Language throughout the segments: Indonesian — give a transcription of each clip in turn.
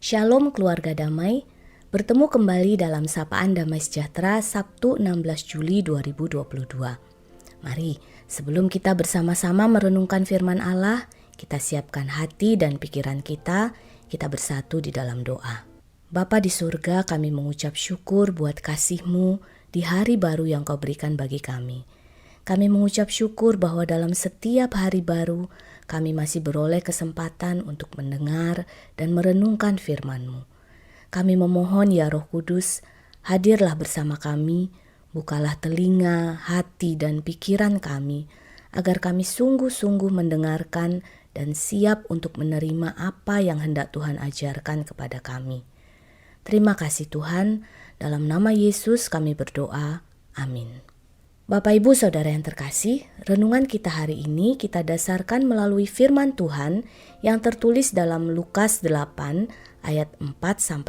Shalom keluarga damai, bertemu kembali dalam Sapaan Damai Sejahtera Sabtu 16 Juli 2022. Mari, sebelum kita bersama-sama merenungkan firman Allah, kita siapkan hati dan pikiran kita bersatu di dalam doa. Bapa di surga, kami mengucap syukur buat kasih-Mu di hari baru yang Kau berikan bagi kami. Kami mengucap syukur bahwa dalam setiap hari baru, kami masih beroleh kesempatan untuk mendengar dan merenungkan firman-Mu. Kami memohon ya Roh Kudus, hadirlah bersama kami, bukalah telinga, hati dan pikiran kami, agar kami sungguh-sungguh mendengarkan dan siap untuk menerima apa yang hendak Tuhan ajarkan kepada kami. Terima kasih Tuhan, dalam nama Yesus kami berdoa, amin. Bapak Ibu Saudara yang terkasih, renungan kita hari ini kita dasarkan melalui firman Tuhan yang tertulis dalam Lukas 8 ayat 4-10.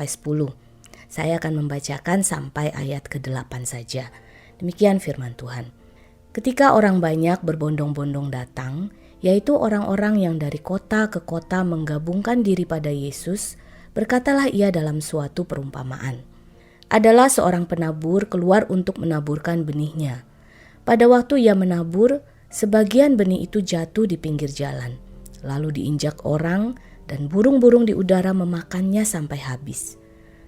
Saya akan membacakan sampai ayat ke-8 saja. Demikian firman Tuhan. Ketika orang banyak berbondong-bondong datang, yaitu orang-orang yang dari kota ke kota menggabungkan diri pada Yesus, berkatalah ia dalam suatu perumpamaan. Adalah seorang penabur keluar untuk menaburkan benihnya. Pada waktu ia menabur, sebagian benih itu jatuh di pinggir jalan, lalu diinjak orang dan burung-burung di udara memakannya sampai habis.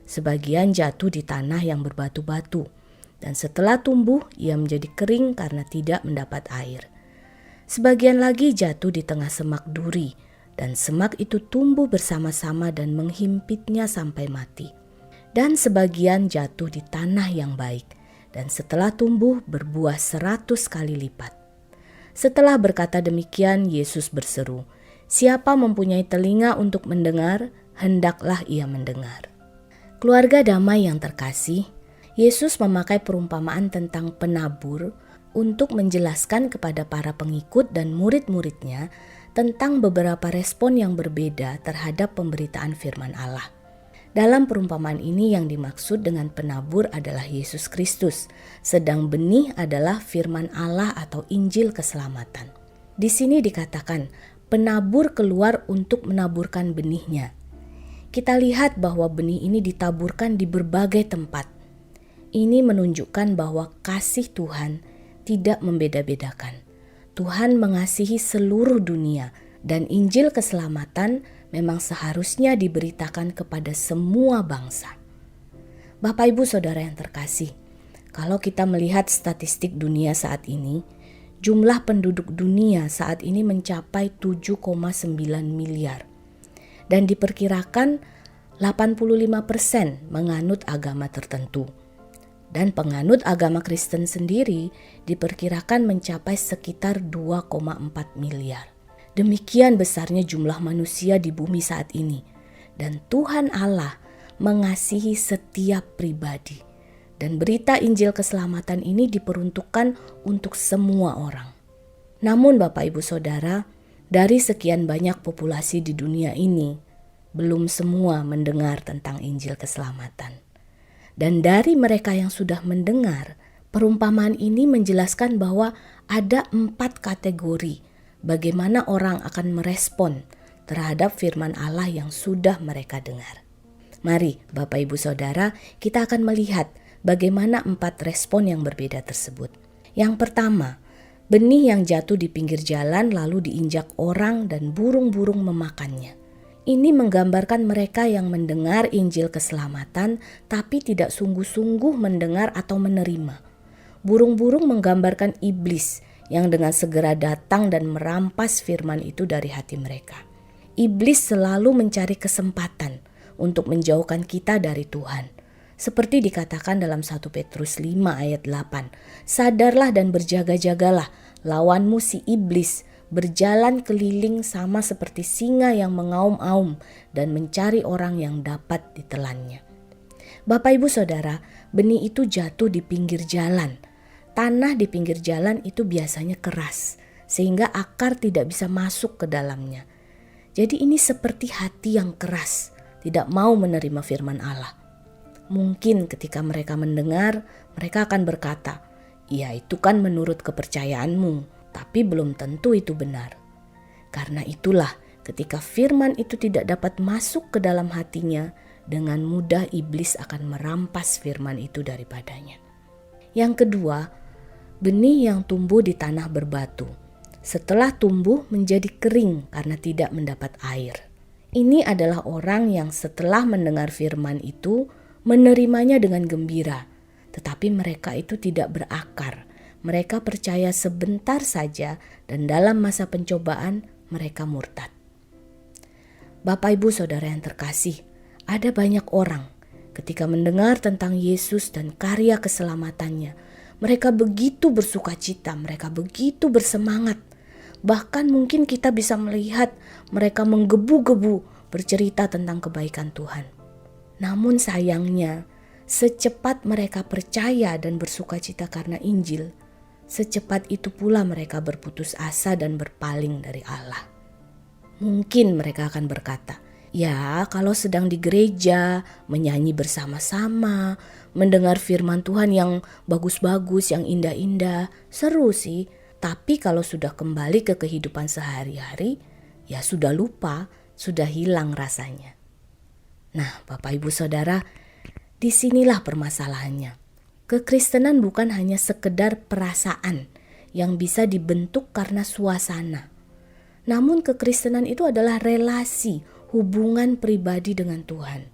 Sebagian jatuh di tanah yang berbatu-batu, dan setelah tumbuh ia menjadi kering karena tidak mendapat air. Sebagian lagi jatuh di tengah semak duri, dan semak itu tumbuh bersama-sama dan menghimpitnya sampai mati. Dan sebagian jatuh di tanah yang baik, dan setelah tumbuh berbuah 100 kali lipat. Setelah berkata demikian, Yesus berseru, "Siapa mempunyai telinga untuk mendengar, hendaklah ia mendengar." Keluarga damai yang terkasih, Yesus memakai perumpamaan tentang penabur untuk menjelaskan kepada para pengikut dan murid-muridnya tentang beberapa respon yang berbeda terhadap pemberitaan firman Allah. Dalam perumpamaan ini yang dimaksud dengan penabur adalah Yesus Kristus, sedang benih adalah firman Allah atau Injil keselamatan. Di sini dikatakan penabur keluar untuk menaburkan benihnya. Kita lihat bahwa benih ini ditaburkan di berbagai tempat. Ini menunjukkan bahwa kasih Tuhan tidak membeda-bedakan. Tuhan mengasihi seluruh dunia dan Injil keselamatan memang seharusnya diberitakan kepada semua bangsa. Bapak Ibu Saudara yang terkasih, kalau kita melihat statistik dunia saat ini, jumlah penduduk dunia saat ini mencapai 7,9 miliar. Dan diperkirakan 85% menganut agama tertentu. Dan penganut agama Kristen sendiri diperkirakan mencapai sekitar 2,4 miliar. Demikian besarnya jumlah manusia di bumi saat ini. Dan Tuhan Allah mengasihi setiap pribadi. Dan berita Injil keselamatan ini diperuntukkan untuk semua orang. Namun Bapak Ibu Saudara, dari sekian banyak populasi di dunia ini, belum semua mendengar tentang Injil keselamatan. Dan dari mereka yang sudah mendengar, perumpamaan ini menjelaskan bahwa ada 4 kategori bagaimana orang akan merespon terhadap firman Allah yang sudah mereka dengar. Mari Bapak Ibu Saudara, kita akan melihat bagaimana 4 respon yang berbeda tersebut. Yang pertama, benih yang jatuh di pinggir jalan lalu diinjak orang dan burung-burung memakannya. Ini menggambarkan mereka yang mendengar Injil keselamatan tapi tidak sungguh-sungguh mendengar atau menerima. Burung-burung menggambarkan iblis yang dengan segera datang dan merampas firman itu dari hati mereka. Iblis selalu mencari kesempatan untuk menjauhkan kita dari Tuhan. Seperti dikatakan dalam 1 Petrus 5 ayat 8, "Sadarlah dan berjaga-jagalah, lawanmu si iblis berjalan keliling sama seperti singa yang mengaum-aum dan mencari orang yang dapat ditelannya." Bapak Ibu Saudara, benih itu jatuh di pinggir jalan. Tanah di pinggir jalan itu biasanya keras, sehingga akar tidak bisa masuk ke dalamnya. Jadi ini seperti hati yang keras, tidak mau menerima firman Allah. Mungkin ketika mereka mendengar, mereka akan berkata, "Ya itu kan menurut kepercayaanmu, tapi belum tentu itu benar." Karena itulah ketika firman itu tidak dapat masuk ke dalam hatinya, dengan mudah iblis akan merampas firman itu daripadanya. Yang kedua, benih yang tumbuh di tanah berbatu. Setelah tumbuh menjadi kering karena tidak mendapat air. Ini adalah orang yang setelah mendengar firman itu menerimanya dengan gembira. Tetapi mereka itu tidak berakar. Mereka percaya sebentar saja dan dalam masa pencobaan mereka murtad. Bapak, Ibu, Saudara yang terkasih, ada banyak orang ketika mendengar tentang Yesus dan karya keselamatannya, mereka begitu bersukacita, mereka begitu bersemangat. Bahkan mungkin kita bisa melihat mereka menggebu-gebu bercerita tentang kebaikan Tuhan. Namun sayangnya, secepat mereka percaya dan bersukacita karena Injil, secepat itu pula mereka berputus asa dan berpaling dari Allah. Mungkin mereka akan berkata, ya, kalau sedang di gereja, menyanyi bersama-sama, mendengar firman Tuhan yang bagus-bagus, yang indah-indah, seru sih. Tapi kalau sudah kembali ke kehidupan sehari-hari, ya sudah lupa, sudah hilang rasanya. Nah, Bapak Ibu Saudara, disinilah permasalahannya. Kekristenan bukan hanya sekedar perasaan yang bisa dibentuk karena suasana. Namun kekristenan itu adalah relasi, hubungan pribadi dengan Tuhan.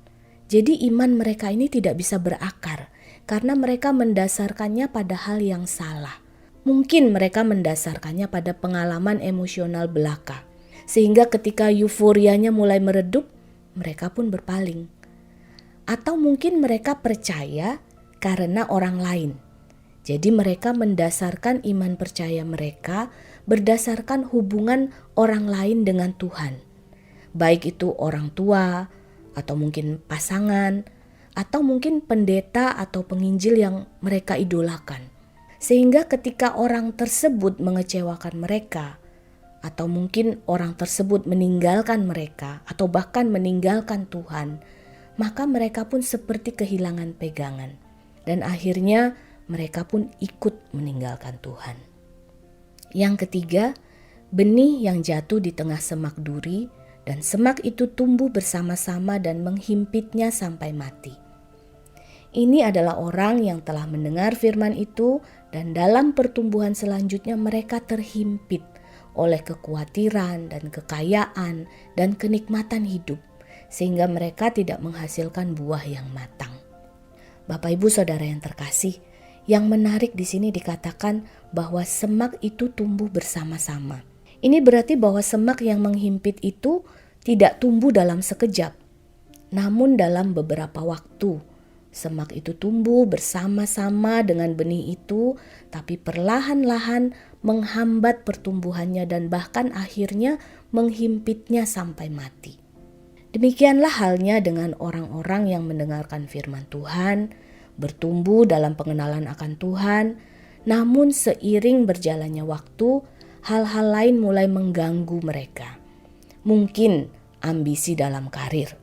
Jadi iman mereka ini tidak bisa berakar karena mereka mendasarkannya pada hal yang salah. Mungkin mereka mendasarkannya pada pengalaman emosional belaka. Sehingga ketika euforianya mulai meredup, mereka pun berpaling. Atau mungkin mereka percaya karena orang lain. Jadi mereka mendasarkan iman percaya mereka berdasarkan hubungan orang lain dengan Tuhan. Baik itu orang tua, atau mungkin pasangan, atau mungkin pendeta atau penginjil yang mereka idolakan. Sehingga ketika orang tersebut mengecewakan mereka, atau mungkin orang tersebut meninggalkan mereka, atau bahkan meninggalkan Tuhan, maka mereka pun seperti kehilangan pegangan. Dan akhirnya mereka pun ikut meninggalkan Tuhan. Yang ketiga, benih yang jatuh di tengah semak duri dan semak itu tumbuh bersama-sama dan menghimpitnya sampai mati. Ini adalah orang yang telah mendengar firman itu dan dalam pertumbuhan selanjutnya mereka terhimpit oleh kekhawatiran dan kekayaan dan kenikmatan hidup sehingga mereka tidak menghasilkan buah yang matang. Bapak Ibu Saudara yang terkasih, yang menarik di sini dikatakan bahwa semak itu tumbuh bersama-sama. Ini berarti bahwa semak yang menghimpit itu tidak tumbuh dalam sekejap, namun dalam beberapa waktu. Semak itu tumbuh bersama-sama dengan benih itu, tapi perlahan-lahan menghambat pertumbuhannya dan bahkan akhirnya menghimpitnya sampai mati. Demikianlah halnya dengan orang-orang yang mendengarkan firman Tuhan, bertumbuh dalam pengenalan akan Tuhan, namun seiring berjalannya waktu, hal-hal lain mulai mengganggu mereka. Mungkin ambisi dalam karir.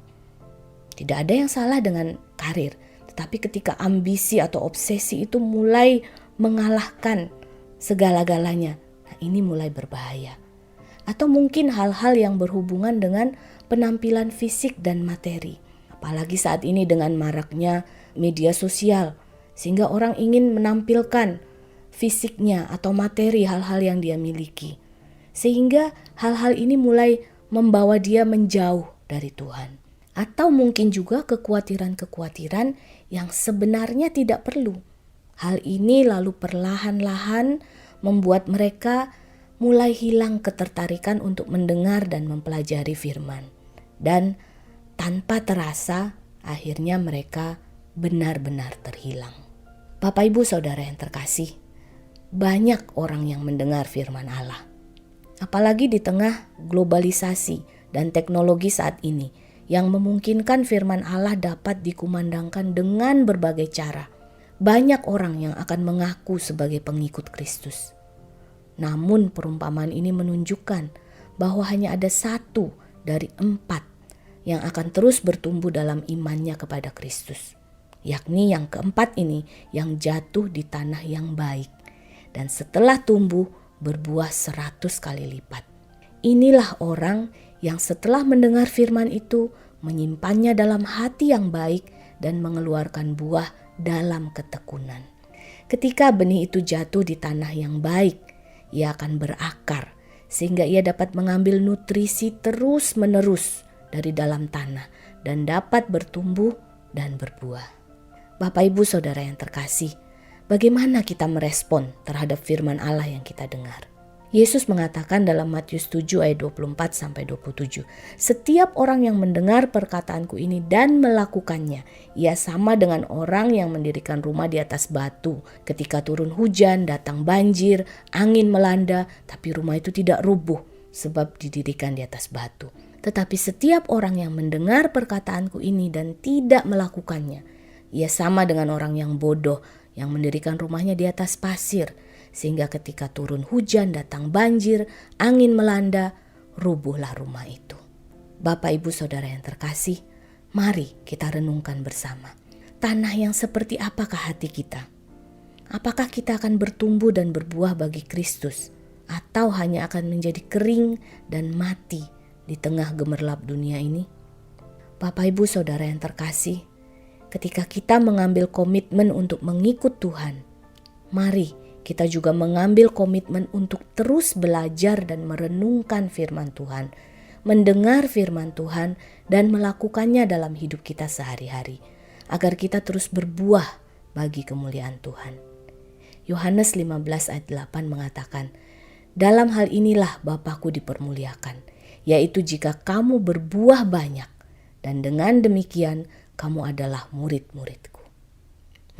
Tidak ada yang salah dengan karir, tetapi ketika ambisi atau obsesi itu mulai mengalahkan segala-galanya, nah ini mulai berbahaya. Atau mungkin hal-hal yang berhubungan dengan penampilan fisik dan materi. Apalagi saat ini dengan maraknya media sosial, sehingga orang ingin menampilkan fisiknya atau materi hal-hal yang dia miliki. Sehingga hal-hal ini mulai membawa dia menjauh dari Tuhan. Atau mungkin juga kekhawatiran-kekhawatiran yang sebenarnya tidak perlu. Hal ini lalu perlahan-lahan membuat mereka mulai hilang ketertarikan untuk mendengar dan mempelajari firman. Dan tanpa terasa akhirnya mereka benar-benar terhilang. Bapak Ibu Saudara yang terkasih, banyak orang yang mendengar firman Allah. Apalagi di tengah globalisasi dan teknologi saat ini yang memungkinkan firman Allah dapat dikumandangkan dengan berbagai cara. Banyak orang yang akan mengaku sebagai pengikut Kristus. Namun perumpamaan ini menunjukkan bahwa hanya ada 1 dari 4 yang akan terus bertumbuh dalam imannya kepada Kristus. Yakni yang keempat ini yang jatuh di tanah yang baik. Dan setelah tumbuh berbuah 100 kali lipat. Inilah orang yang setelah mendengar firman itu menyimpannya dalam hati yang baik dan mengeluarkan buah dalam ketekunan. Ketika benih itu jatuh di tanah yang baik, ia akan berakar sehingga ia dapat mengambil nutrisi terus-menerus dari dalam tanah dan dapat bertumbuh dan berbuah. Bapak, Ibu, Saudara yang terkasih, bagaimana kita merespon terhadap firman Allah yang kita dengar? Yesus mengatakan dalam Matius 7 ayat 24-27, "Setiap orang yang mendengar perkataanku ini dan melakukannya, ia sama dengan orang yang mendirikan rumah di atas batu. Ketika turun hujan, datang banjir, angin melanda, tapi rumah itu tidak rubuh sebab didirikan di atas batu. Tetapi setiap orang yang mendengar perkataanku ini dan tidak melakukannya, ia sama dengan orang yang bodoh yang mendirikan rumahnya di atas pasir. Sehingga ketika turun hujan, datang banjir, angin melanda, rubuhlah rumah itu." Bapak, Ibu, Saudara yang terkasih, mari kita renungkan bersama. Tanah yang seperti apakah hati kita? Apakah kita akan bertumbuh dan berbuah bagi Kristus? Atau hanya akan menjadi kering dan mati di tengah gemerlap dunia ini? Bapak, Ibu, Saudara yang terkasih, ketika kita mengambil komitmen untuk mengikut Tuhan, mari kita juga mengambil komitmen untuk terus belajar dan merenungkan firman Tuhan, mendengar firman Tuhan dan melakukannya dalam hidup kita sehari-hari, agar kita terus berbuah bagi kemuliaan Tuhan. Yohanes 15 ayat 8 mengatakan, "Dalam hal inilah Bapa-Ku dipermuliakan, yaitu jika kamu berbuah banyak, dan dengan demikian kamu adalah murid-murid-Ku."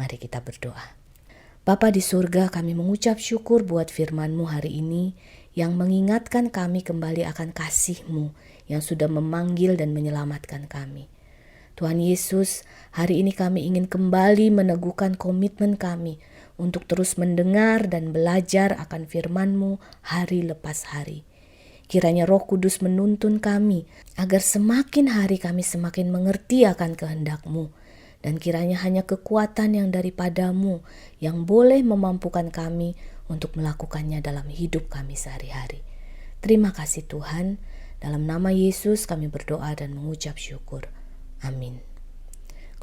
Mari kita berdoa. Bapa di surga, kami mengucap syukur buat firman-Mu hari ini yang mengingatkan kami kembali akan kasih-Mu yang sudah memanggil dan menyelamatkan kami. Tuhan Yesus, hari ini kami ingin kembali meneguhkan komitmen kami untuk terus mendengar dan belajar akan firman-Mu hari lepas hari. Kiranya Roh Kudus menuntun kami agar semakin hari kami semakin mengerti akan kehendak-Mu. Dan kiranya hanya kekuatan yang daripada-Mu yang boleh memampukan kami untuk melakukannya dalam hidup kami sehari-hari. Terima kasih Tuhan, dalam nama Yesus kami berdoa dan mengucap syukur. Amin.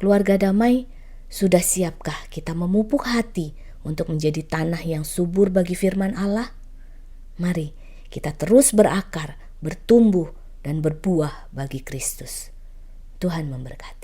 Keluarga damai, sudah siapkah kita memupuk hati untuk menjadi tanah yang subur bagi firman Allah? Mari kita terus berakar, bertumbuh dan berbuah bagi Kristus. Tuhan memberkati.